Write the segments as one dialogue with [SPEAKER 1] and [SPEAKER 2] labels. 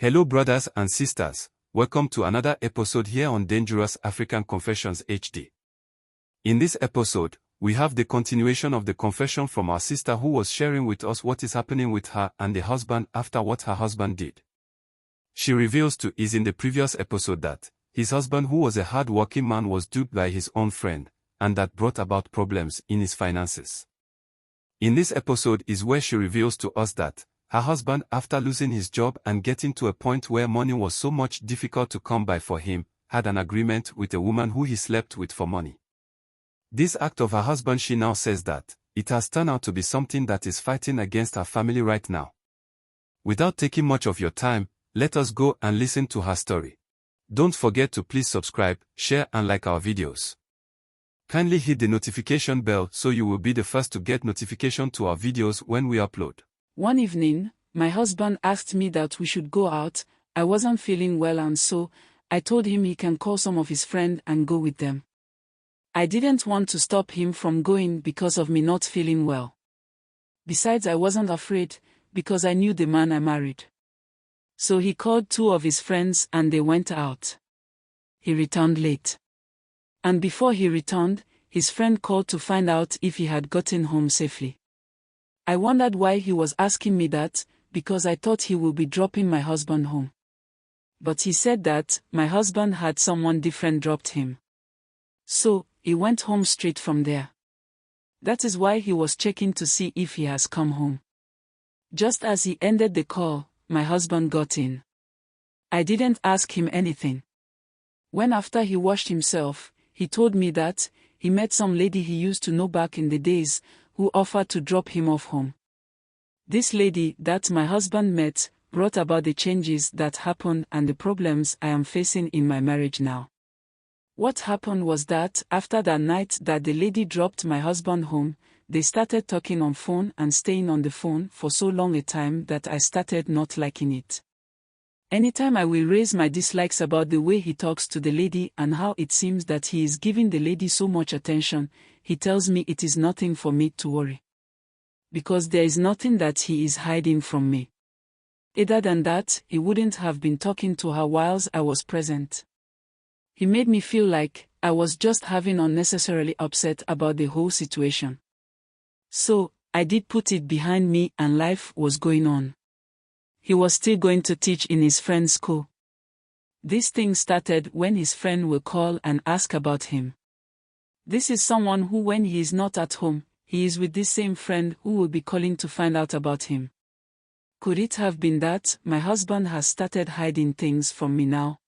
[SPEAKER 1] Hello brothers and sisters, welcome to another episode here on Dangerous African Confessions HD. In this episode, we have the continuation of the confession from our sister who was sharing with us what is happening with her and the husband after what her husband did. She reveals to us in the previous episode that his husband, who was a hard-working man, was duped by his own friend, and that brought about problems in his finances. In this episode is where she reveals to us that her husband, after losing his job and getting to a point where money was so much difficult to come by for him, had an agreement with a woman who he slept with for money. This act of her husband, she now says that it has turned out to be something that is fighting against her family right now. Without taking much of your time, let us go and listen to her story. Don't forget to please subscribe, share and like our videos. Kindly hit the notification bell so you will be the first to get notification to our videos when we upload.
[SPEAKER 2] One evening, my husband asked me that we should go out. I wasn't feeling well, and so I told him he can call some of his friends and go with them. I didn't want to stop him from going because of me not feeling well. Besides, I wasn't afraid because I knew the man I married. So he called two of his friends and they went out. He returned late. And before he returned, his friend called to find out if he had gotten home safely. I wondered why he was asking me that, because I thought he would be dropping my husband home. But he said that my husband had someone different dropped him. So, he went home straight from there. That is why he was checking to see if he has come home. Just as he ended the call, my husband got in. I didn't ask him anything. When after he washed himself, he told me that he met some lady he used to know back in the days, who offered to drop him off home. This lady that my husband met brought about the changes that happened and the problems I am facing in my marriage now. What happened was that after that night that the lady dropped my husband home, they started talking on phone and staying on the phone for so long a time that I started not liking it. Anytime I will raise my dislikes about the way he talks to the lady and how it seems that he is giving the lady so much attention, he tells me it is nothing for me to worry. Because there is nothing that he is hiding from me. Other than that, he wouldn't have been talking to her whilst I was present. He made me feel like I was just having unnecessarily upset about the whole situation. So, I did put it behind me and life was going on. He was still going to teach in his friend's school. This thing started when his friend will call and ask about him. This is someone who, when he is not at home, he is with this same friend who will be calling to find out about him. Could it have been that my husband has started hiding things from me now?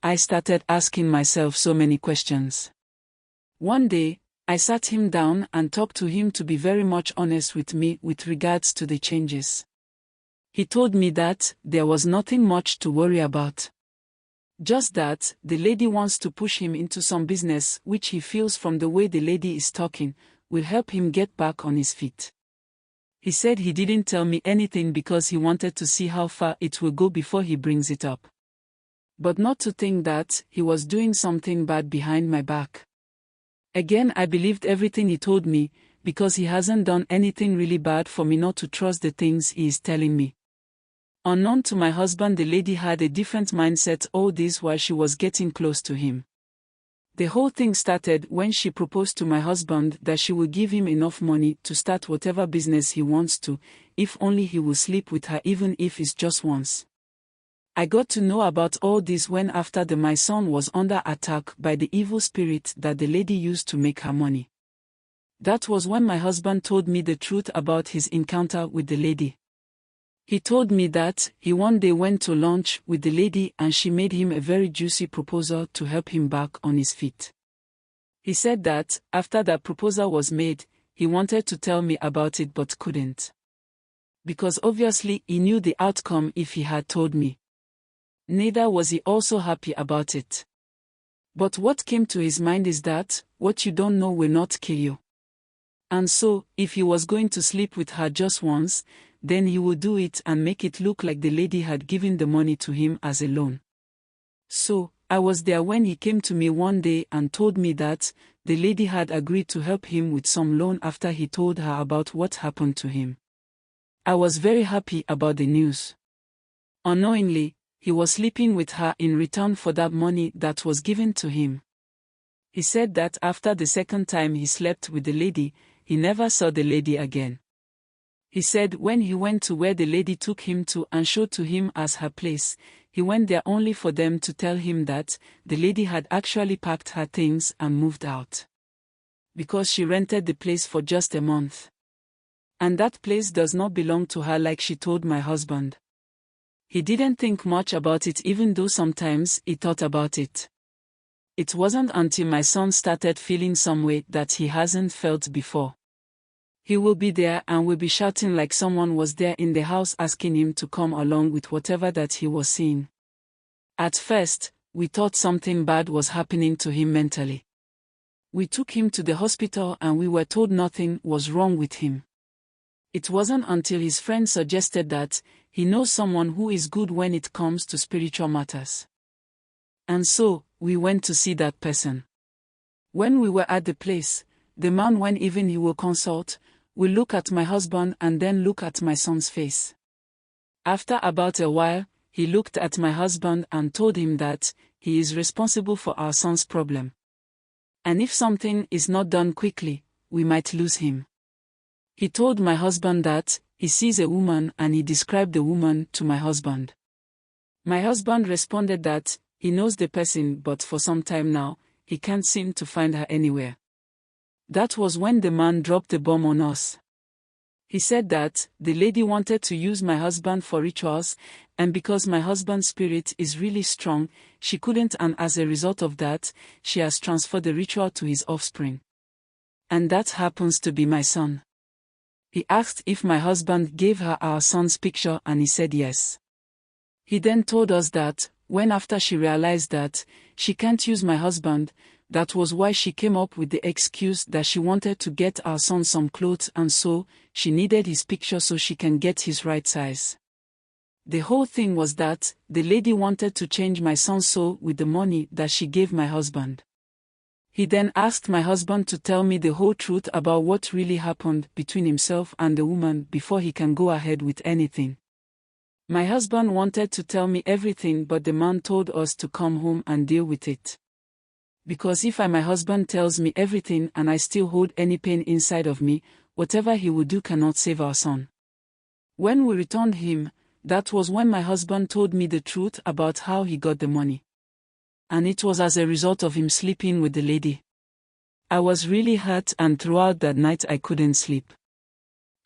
[SPEAKER 2] I started asking myself so many questions. One day, I sat him down and talked to him to be very much honest with me with regards to the changes. He told me that there was nothing much to worry about. Just that the lady wants to push him into some business which he feels from the way the lady is talking will help him get back on his feet. He said he didn't tell me anything because he wanted to see how far it will go before he brings it up. But not to think that he was doing something bad behind my back. Again, I believed everything he told me because he hasn't done anything really bad for me not to trust the things he is telling me. Unknown to my husband, the lady had a different mindset all this while she was getting close to him. The whole thing started when she proposed to my husband that she will give him enough money to start whatever business he wants to, if only he will sleep with her even if it's just once. I got to know about all this when after my son was under attack by the evil spirit that the lady used to make her money. That was when my husband told me the truth about his encounter with the lady. He told me that he one day went to lunch with the lady and she made him a very juicy proposal to help him back on his feet. He said that, after that proposal was made, he wanted to tell me about it but couldn't. Because obviously he knew the outcome if he had told me. Neither was he also happy about it. But what came to his mind is that, what you don't know will not kill you. And so, if he was going to sleep with her just once, then he would do it and make it look like the lady had given the money to him as a loan. So, I was there when he came to me one day and told me that the lady had agreed to help him with some loan after he told her about what happened to him. I was very happy about the news. Unknowingly, he was sleeping with her in return for that money that was given to him. He said that after the second time he slept with the lady, he never saw the lady again. He said when he went to where the lady took him to and showed to him as her place, he went there only for them to tell him that the lady had actually packed her things and moved out. Because she rented the place for just a month. And that place does not belong to her like she told my husband. He didn't think much about it even though sometimes he thought about it. It wasn't until my son started feeling some way that he hasn't felt before. He will be there and will be shouting like someone was there in the house asking him to come along with whatever that he was seeing. At first, we thought something bad was happening to him mentally. We took him to the hospital and we were told nothing was wrong with him. It wasn't until his friend suggested that he knows someone who is good when it comes to spiritual matters. And so, we went to see that person. When we were at the place, the man, when even he will consult, will look at my husband and then look at my son's face. After about a while, he looked at my husband and told him that he is responsible for our son's problem. And if something is not done quickly, we might lose him. He told my husband that he sees a woman and he described the woman to my husband. My husband responded that he knows the person but for some time now, he can't seem to find her anywhere. That was when the man dropped the bomb on us. He said that the lady wanted to use my husband for rituals, and because my husband's spirit is really strong, she couldn't, and as a result of that, she has transferred the ritual to his offspring. And that happens to be my son. He asked if my husband gave her our son's picture and he said yes. He then told us that, when after she realized that she can't use my husband, that was why she came up with the excuse that she wanted to get our son some clothes and so, she needed his picture so she can get his right size. The whole thing was that, the lady wanted to change my son's soul with the money that she gave my husband. He then asked my husband to tell me the whole truth about what really happened between himself and the woman before he can go ahead with anything. My husband wanted to tell me everything but the man told us to come home and deal with it. Because if my husband tells me everything and I still hold any pain inside of me, whatever he will do cannot save our son. When we returned him, that was when my husband told me the truth about how he got the money. And it was as a result of him sleeping with the lady. I was really hurt and throughout that night I couldn't sleep.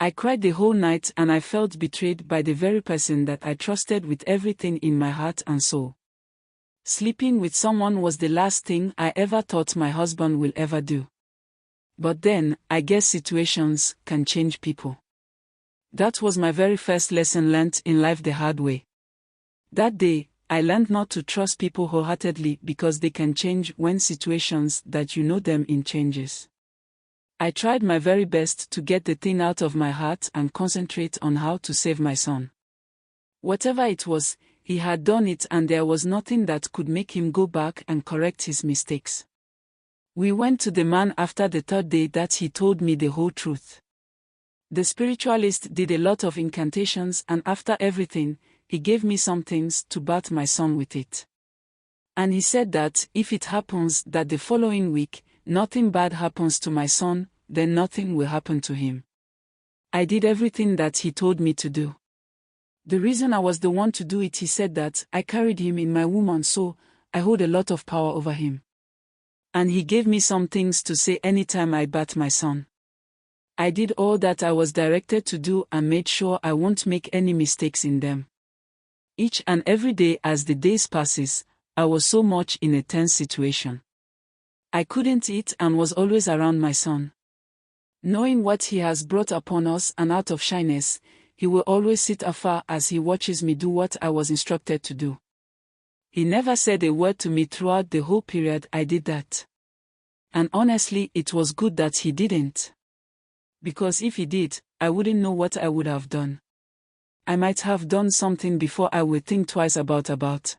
[SPEAKER 2] I cried the whole night and I felt betrayed by the very person that I trusted with everything in my heart and soul. Sleeping with someone was the last thing I ever thought my husband will ever do. But then, I guess situations can change people. That was my very first lesson learnt in life the hard way. That day, I learned not to trust people wholeheartedly because they can change when situations that you know them in changes. I tried my very best to get the thing out of my heart and concentrate on how to save my son. Whatever it was, he had done it and there was nothing that could make him go back and correct his mistakes. We went to the man after the third day that he told me the whole truth. The spiritualist did a lot of incantations and after everything, he gave me some things to bath my son with it. And he said that if it happens that the following week, nothing bad happens to my son, then nothing will happen to him. I did everything that he told me to do. The reason I was the one to do it, he said that I carried him in my womb and so, I hold a lot of power over him. And he gave me some things to say anytime I bat my son. I did all that I was directed to do and made sure I won't make any mistakes in them. Each and every day as the days passes, I was so much in a tense situation. I couldn't eat and was always around my son. Knowing what he has brought upon us and out of shyness, he will always sit afar as he watches me do what I was instructed to do. He never said a word to me throughout the whole period I did that. And honestly, it was good that he didn't. Because if he did, I wouldn't know what I would have done. I might have done something before I would think twice about.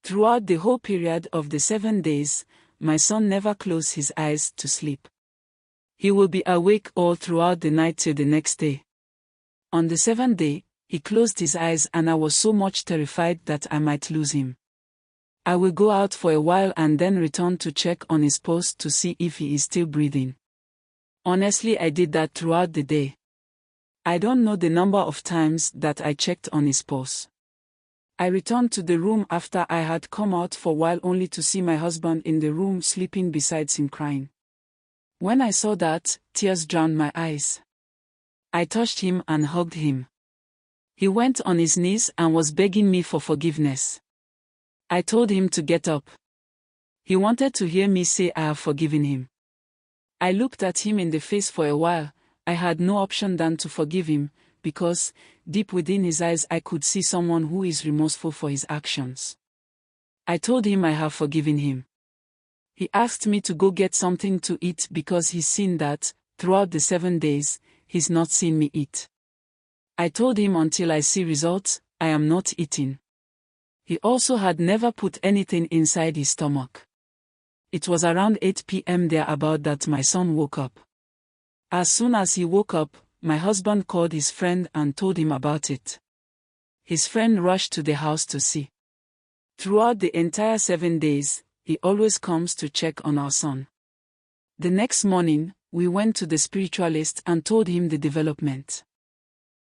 [SPEAKER 2] Throughout the whole period of the 7 days, my son never closed his eyes to sleep. He will be awake all throughout the night till the next day. On the 7th day, He closed his eyes and I was so much terrified that I might lose him. I will go out for a while and then return to check on his pulse to see if he is still breathing. Honestly, I did that throughout the day. I don't know the number of times that I checked on his pulse. I returned to the room after I had come out for a while only to see my husband in the room sleeping beside him crying. When I saw that, tears drowned my eyes. I touched him and hugged him. He went on his knees and was begging me for forgiveness. I told him to get up. He wanted to hear me say I have forgiven him. I looked at him in the face for a while. I had no option than to forgive him, because, deep within his eyes I could see someone who is remorseful for his actions. I told him I have forgiven him. He asked me to go get something to eat because he's seen that, throughout the 7 days, he's not seen me eat. I told him until I see results, I am not eating. He also had never put anything inside his stomach. It was around 8 p.m. thereabout that my son woke up. As soon as he woke up, my husband called his friend and told him about it. His friend rushed to the house to see. Throughout the entire 7 days, he always comes to check on our son. The next morning, we went to the spiritualist and told him the development.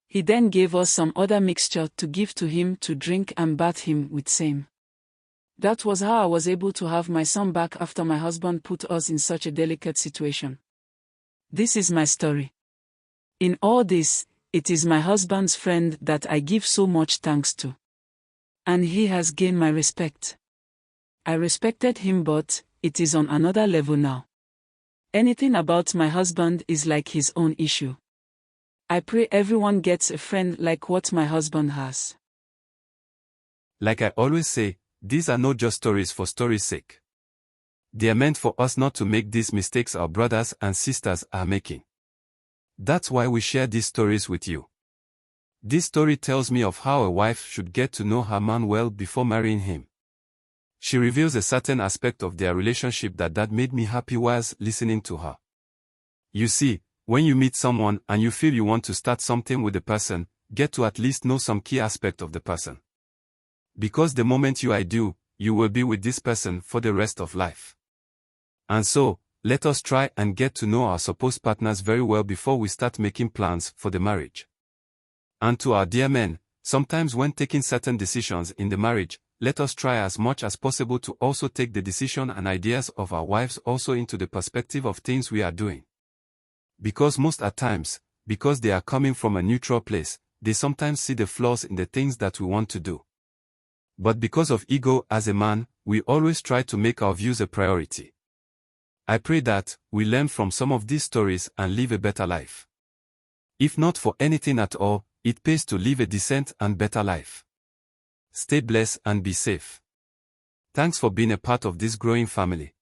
[SPEAKER 2] He then gave us some other mixture to give to him to drink and bath him with same. That was how I was able to have my son back after my husband put us in such a delicate situation. This is my story. In all this, it is my husband's friend that I give so much thanks to. And he has gained my respect. I respected him, but it is on another level now. Anything about my husband is like his own issue. I pray everyone gets a friend like what my husband has.
[SPEAKER 1] Like I always say, these are not just stories for story's sake. They are meant for us not to make these mistakes our brothers and sisters are making. That's why we share these stories with you. This story tells me of how a wife should get to know her man well before marrying him. She reveals a certain aspect of their relationship that made me happy whilst listening to her. You see, when you meet someone and you feel you want to start something with the person, get to at least know some key aspect of the person. Because the moment you do, you will be with this person for the rest of life. And so, let us try and get to know our supposed partners very well before we start making plans for the marriage. And to our dear men, sometimes when taking certain decisions in the marriage, let us try as much as possible to also take the decision and ideas of our wives also into the perspective of things we are doing. Because most at times, because they are coming from a neutral place, they sometimes see the flaws in the things that we want to do. But because of ego as a man, we always try to make our views a priority. I pray that we learn from some of these stories and live a better life. If not for anything at all, it pays to live a decent and better life. Stay blessed and be safe. Thanks for being a part of this growing family.